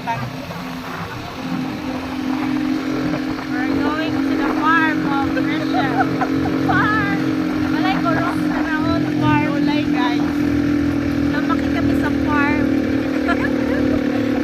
Kalibutan. We're going to the farm of Rachel. Farm! Malay ko, Ross na naon farm. Ulay guys. Namaki kami sa farm.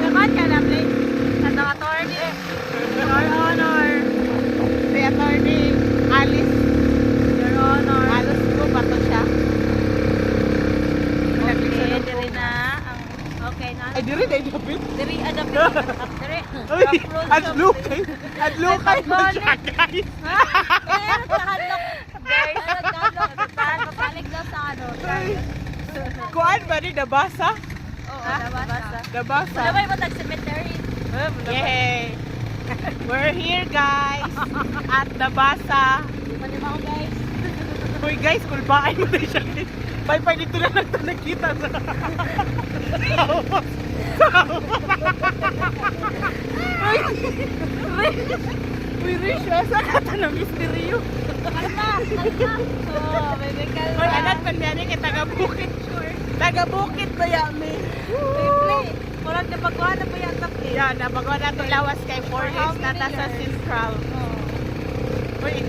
Naman ka namin. Nandang attorney. Your Honor. Si Attorney Alice. Your Honor. Alice ko ba to siya? Okay, diri na. Okay na. Ay, diri na idapit. Diri adapit. Diri. Uy, adlukay. Adlukay mo siya guys. Pero nakahandok. Guys, nakahandok. Papalig daw sa ano. Kuan ba ni nabasa? Oo, nabasa. Nabasa. Wala ba yung matag cemetery? Yay! We're here guys at Nabasa. Manimaw guys. Uy guys, kulbaan mo na siya. Bye-bye, dito na lang ito nakita sa... Uy, Rish, asa ka ito ng misteryo? Kalma, kalma. Oo, baby kalma. Uy, anak, pangyari kay taga-bukit. Taga-bukit ba yami? Play. Walang napagawa na pa yata play. Yan, nabagawa na ito lawas kay 4 days na ta sa Central.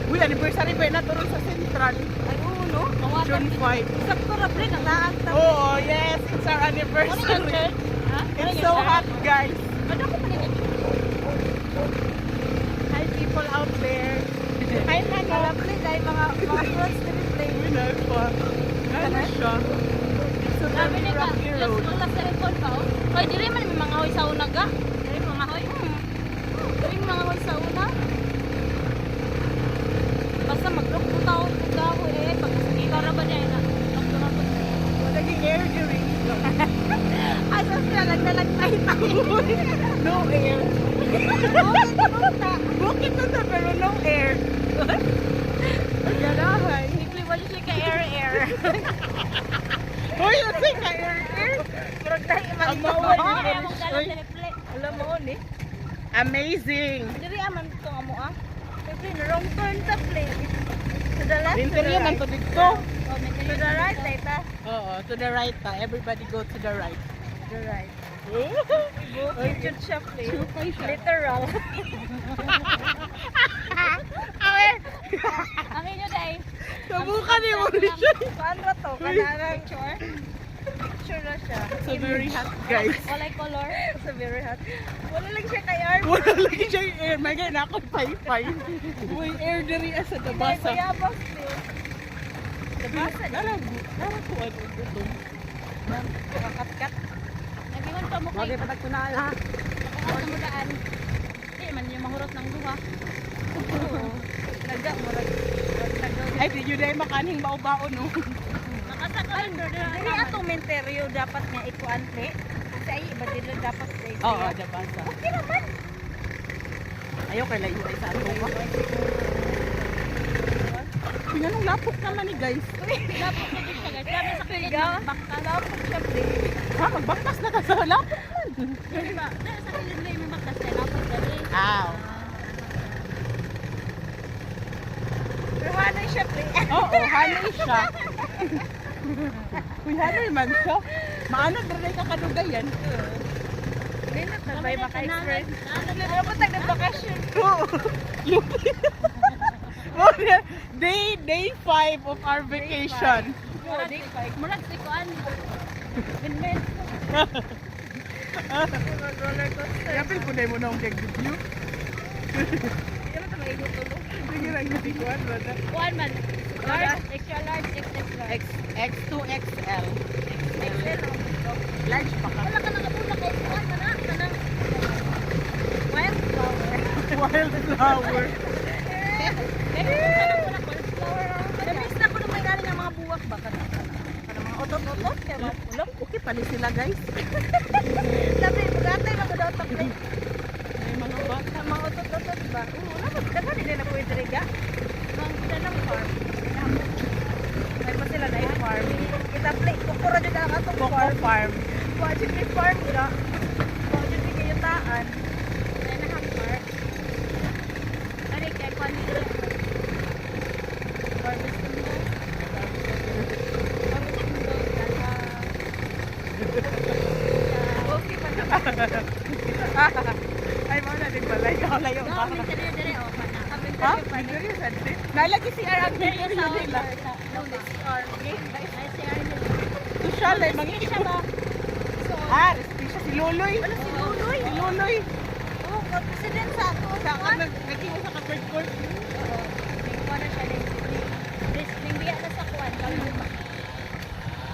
Uy, anniversary ba na turon sa Central? Ay, oo, no? June 5. Sakto na play, naglaan ta. Oo, yes, it's our anniversary. It's so hot, guys. Ano ko pala Hi, people out there. Hi, Nana. Wala play, dahil mga fruits na play. Uy, nagpa. Ano siya? It's a Sabi very niya ka, rocky just road. mga cellphone pa, oh. Oy, dili man may mga hoy sa una ga. Dili mga hoy. Dili mga hoy sa una. Basta mag-look po tao kung gaho eh. Pag ikara ba niya na? Naging air during. Asa sila nagdalag No air. Bukit na ta, pero no air. Ang ganahan. Simply wala siya ka air. Uy, kasi ka air. Murag dahil Ang mawal Ay, ni among Oy. dalang sa play. Alam mo ni? Amazing. Diri aman to amo ah. Simply wrong turn sa play. To the left, to the Interview man right. to dito. Oh, to the right, later. Oo, to the right ta. Everybody go to the right. The right. Uy, Bukid siya play. Supay siya. Literal. Awe! Ang inyo day. Subukan ni mo rin siya. Paano ba to? Kanarang picture? Picture na siya. So very hot, guys. Walay color. So very hot. Wala lang siya kay Arm. Wala lagi siya yung air. May ganyan ako pay-pay. Uy, air diri asa May nabasa. kuyabas din. Nabasa din. Narago ano ito. Kakat-kat. Nag-iwan pa mo kay. Bagay patag ko na ha. Nakakasa mo daan. Hindi man yung mahurot ng luha. Naga mo. Ay, di yun ay makaning bao-bao no. Nakasakal. Dili atong menteryo dapat nga ikuan ple. Kasi ay iba din lang dapat ple. Oo, nabasa. Okay naman. Ayaw kay layo ay sa ano ba? Pinanong lapok naman ni guys. Lapok na din siya guys. Sabi sa kilid ng bakta. Lapok siya ple. Ha, magbaktas na ka sa lapok man. Diba? Sa kilid lang yung bakta siya. Lapok na rin. Aw. Pero hanay siya ple. Oo, hanay siya. Uy, hanay man siya. Maano dali ka kadugayan. Minat na ba yung maka-express? Ano ba tag ng bakasyon? Oo. Day 5 of our vacation. Murag si Kuan. Binmen. Roller coaster. Yapil po na mo na ang view. Hindi mo ito maigutulo. Sige lang yung biguan, brother. Kuan man. Large, extra large, XS large. X2XL. XL. Large pa ka. Wala ka nakapula kay Kuan na na. Kanang wildflower. Wildflower. Namiss na ko na may galing ang mga buwak ba? Kanang mga otot-otot. Kaya mga pulok. Okay pala sila guys. Sabi, ratay mga dotok. May mga bata. Mga otot-otot ba? Oo, dapat hindi na pwede riga. Mga kita ng farm. May pa sila na yung farm. Kita play, kukura dyan ang atong Coco farm. Farm. Budget ni farm nila. Budget ni kayutaan. Ay na farm. Ano kaya kwan nila? Harvest ng mo. Harvest ng mo. Okay pa naman. Ay, mo na din pala. Ikaw layo No, pa. minsan yun dire o kana. Ha? Video yun, sante. Nalagi si Arang There video is yun our nila. or ay si Arnel. Social ay Siya mangikot. ba? So, Recipe siya si Luloy. wala si Luloy. Si Luloy. Oh, president sa ako. Sa nagkiwa sa ka-third court. Oo. Tingko na siya din. Ning biya na sa kuan. Kaluma.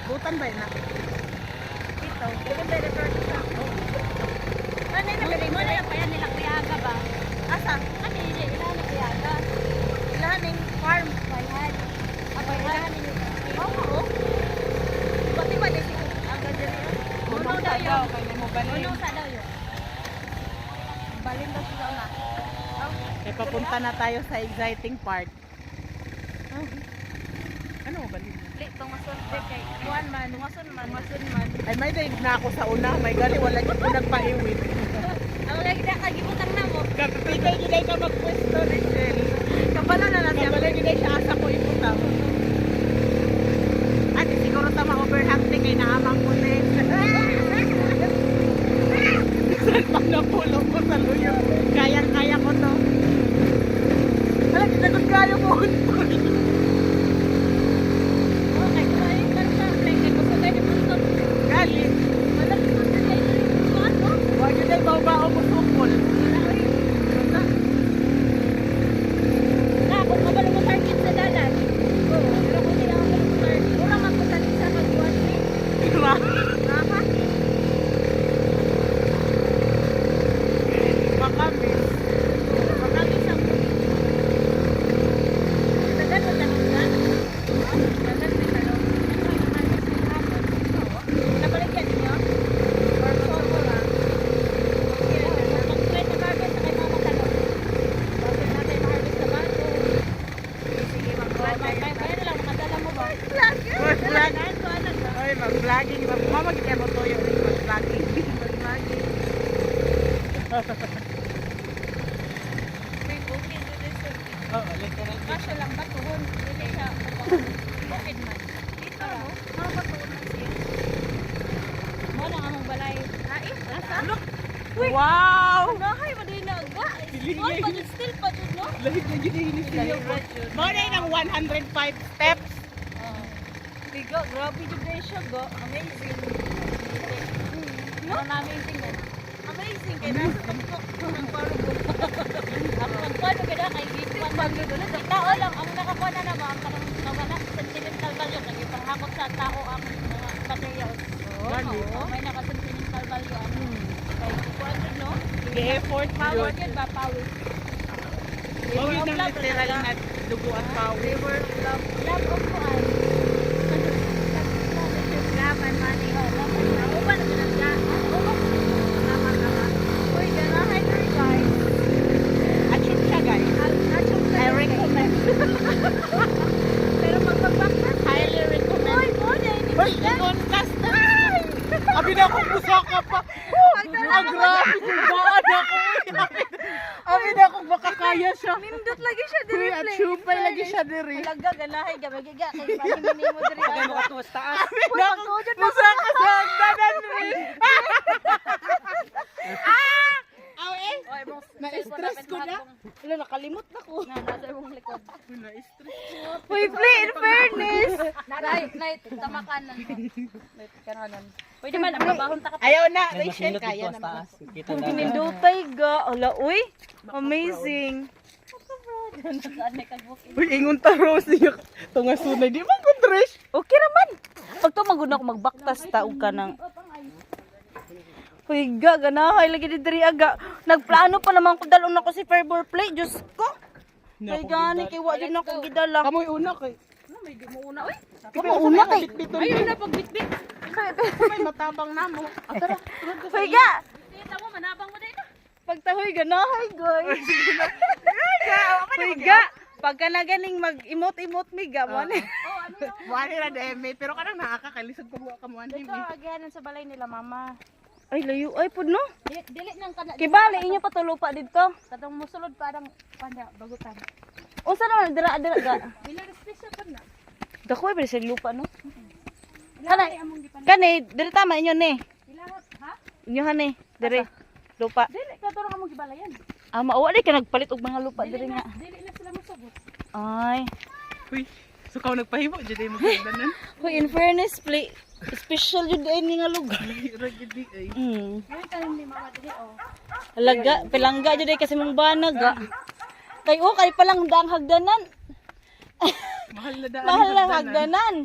Butan ba yun na? Ito. Ito ba refer to sa ako? Ano na bili mo na pa yan nila kuyaga ba? Asa? Ano yun? Ilan na kuyaga? Ilan ng farm? Bayhan. Ako ilan ng oo. Pati ba din ang gadiri? Uno daw yun. Kaya mo balin. Uno sa daw yun. Balin daw siya na. Kaya papunta na tayo sa exciting part. Ano mo balin? Tungason kay kuan man, tungason man. Ay may daig na ako sa una. May gali wala ko nagpaiwit. Ang lagi na kagibutang na mo. Kapitay giday ka magpwesto, Rachel. Kabalo na lang siya. Kapala giday siya asa ko iputaw. At siguro tama overhunting kay naamang ko na. Saan pa napulong ko sa luyo? Kayang-kaya ko to. Wala, kinagod kayo mo. Okay, kumain ka sa play kay gusto tayo ni Buntot. Gali. Wala gusto tayo ni kuan mo. Huwag yun ay bao-bao mo sukol. Na, kung kabalo mo target sa dalan. Oo, pero kung hindi ako kabalo mo target, wala man ko tanin sa kagwan. Diba? Aha. Makamis. Marami sa dagan mo tanong ka. Dagan mo tanong. Nabaligyan ninyo? Or solo lang? Mag-try na harvest sa kay mama tanong. Bakit natin ma-harvest sa bato? Sige, mag-try. Kaya na lang, makadala mo ba? Vlog. Oy, mag-vlogging. Mamagigyan mo toyo. Mag-vlogging. Mag-vlogging. May booking to this service. Oo, literal. Kasya lang ba tuhon? Hindi siya bukid man. Dito, no? Mga batuon man siya. Mo lang among balay. Asa? Wow! Nahay mo din na ga. Small pa dyan, still pa dyan, no? Lahit na yun yung siya. Mga na yung 105 steps. Biga, grabe dyan din siya, ga. Amazing. No? Amazing na. Amazing kay nasa tuktok ng parubo. Ang pagpano ka na kay Gitwan Maglulo. Tao lang, ang nakakuha na naman, ang kanang nawala, sentimental value. Kaya panghakot sa tao ang mga materials. Oo, may naka-sentimental value. Kaya kukuha dyan, no? Effort Power yun. yan ba? Power. Huwag yun ng literal na dugo at power. Labor of love. Love of kuhan. Love and money. Uban na pinagya. Tama. Uy, ganahay na rin, guys. Achieve siya, guys. I recommend. Pero magpapaktas. Highly recommend. Uy, muna. Uy, i-contest na. Abi na akong busaka pa. Ang grabe kung baan ako. Abi na akong makakaya siya. Nindot lagi siya Uy, at chupay lagi siya diri. Talaga, ganahay. Gabagiga. Kay pag-mini mo diri. Kaya makatuwas taas. Abi na akong busaka sa hagdanan rin. Oy, mong Na-stress ko na. Wala, nakalimot na ko. nasa mong likod. Na-stress ko. Uy, play in fairness. Night, tamakan lang. Night, kananan. Pwede man, ang babahon ta ka. Ayaw na, May Rachel, masinot kaya dito naman. taas. Kita Kung na. kinindutay ga, ala, uy. Amazing. Uy, ingon ta Rose niya. Tungasunay, di man ko dress. Okay naman. Pag to maguna ko magbaktas taog ka ng. Uy, ga, ganahay lagi di diri aga. Nagplano pa naman ko dalon ako si Fervor Play, Diyos ko. Ay gani kay wa din ako gidala. Kamoy una kay. Kamu una kay. Ayun na pagbitbit. May matabang namo. Tara. Uy, ga. Kita mo manabang mo din. Pagtahoy ganahay, guys. Uy, ga. Pagka na ganing mag-emote-emote mi ga mo ni. Wala na deme, pero kanang nakakalisod ko ka mo ani. Agahanan sa balay nila, mama. Ay, layo. Ay, pud no? Dili nang kana. Kibali, inyo pa tulupa dito. Katong musulod pa ang panda bagutan. Unsa naman, dira ga. Bila respeto pa na. Dako ba sa lupa, no? Ilahai among gipan. Kani, diri tama inyo ni. Ilahap ha? Inyo ni, diri. Lupa. Dili ka to ka mo gibalayan. Ah, mauwali ka nagpalit og mga lupa diri nga. Dili na sila mosubot. Ay. Uy, so ka nagpahimo dyan mo kagdanan. Hoy, in fairness, special jud ay ni nga lugar. Ragidi ay. Ay tanim ni mama dili oh. Alaga, pilangga jud ay kasi mong banag. Kay kay palang dang hagdanan. Mahal na daan. Mahal lang hagdanan.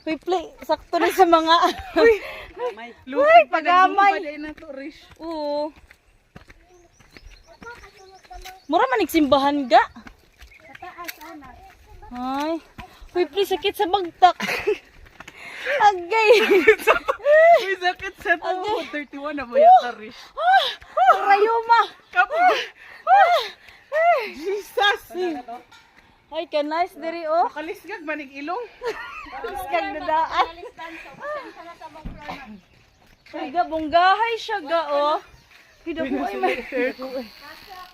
Uy, play, sakto na sa mga... Lupi pa pagamay. nagsumpad na to, Rish. Oo. Mura man nagsimbahan ga. Taas ana. Ay. Uy, play, sakit sa bagtak. Agay. Uy, sakit sa to. 31 na ba yata, Rish? Rayuma. Kapo. Jesus! Ay, kanais diri oh. Makalisgag manig ilong. Kag dadaan. Ay, ga, bonggahay siya ga oh. Hida ko ay may...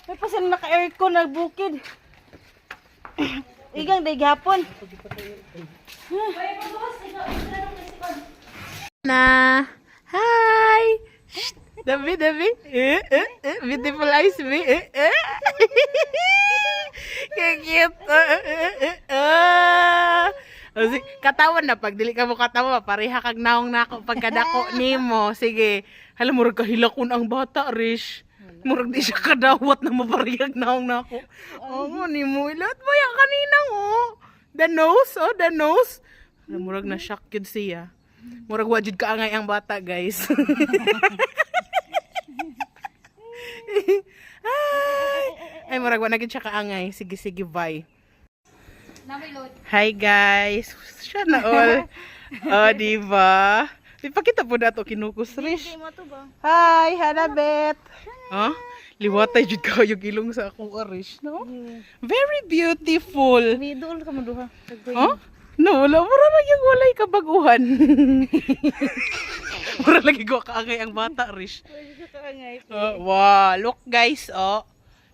May pa sila naka-aircon na bukid. Igang day gapon. Na. Hi. Dabi. Beautiful eyes, me. Kaya cute. Katawan na pag dili ka mo katawa, pareha kag naong nako pagkadako nimo. Sige. Hala murag kahilakon ang bata, Rish. Murag di siya kadawat na maparehag naong nako. Oo, nimo ilat mo ya kanina oh. The nose. Hala murag na shock yun siya. Murag wajud ka angay ang bata, guys. Ay, murag wa na gid siya kaangay. Sige, bye. Namilot. Hi, guys. Siya na all. Oh, diba? Ipakita po na ito kinukus, Rish. Mo to ba? Hi, Hanabet. Huh? Liwatay jud ka yung ilong sa akong Rish, no? Very beautiful. Vidol ka mo duha. Huh? No, wala. Mura lang yung walay kabaguhan. Mura lagi ko kaangay ang bata, Rish. Wow, look guys, oh.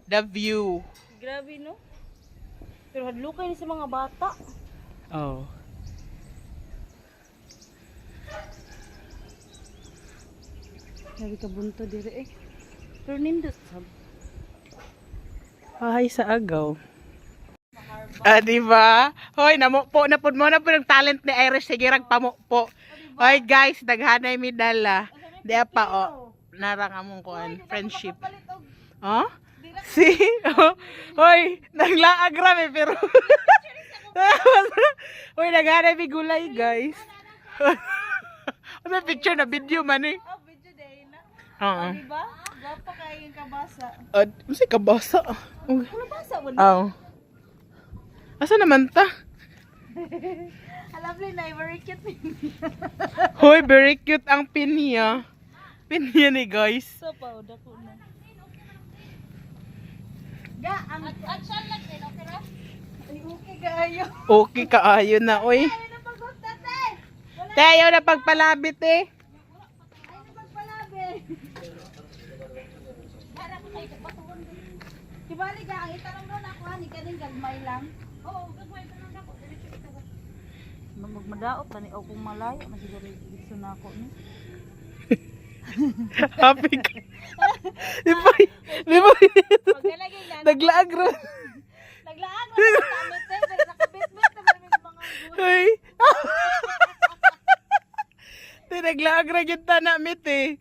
The view. Grabe no. Pero hadlukay ni sa mga bata. Oh. Grabe ka bunto dire eh. Pero nindot sab. Hi sa agaw. Ah, diba? Hoy, namukpo na po mo na po ng talent ni Irish. Sige, ragpamukpo. Hoy guys, daghanay mi dala. Di pa, oh. Narang among kuan, friendship. Oh? See? Oh. Hoy, naglaag rami pero... Hoy, naghanay mi gulay, guys. Ano picture na video man eh. Oh, video day na. Oo. Diba? Gapa kayo yung kabasa. Masay kabasa. Ano basa mo na? Oh. Asa naman ta? Alam na, very cute. Hoy, very cute ang pin niya. Pin niya ni guys. So, pauda ko na. Ga, ang action lang din, okay ra? Ay, okay kaayo. Okay kaayo na, oy. Ayaw na pag-hosta, te! Te, ayaw na pagpalabit eh. Ayaw na pagpalabi. Para ko kayo kapatuan din. Kibali ka, ang itanong doon ako, ni kaning gagmay lang. Oo, gagmay pa lang ako. Diretso ito. Magmadaot, tani o kung malayo, masiguro gusto na ako. No? Happy ka. Di ba? Maglalagay na. Naglaag ron. Naglaan mo sa tamit eh, pero nakabit-bit naman may mga gulo. Hoy. Te, naglaag ron yung tanamit eh.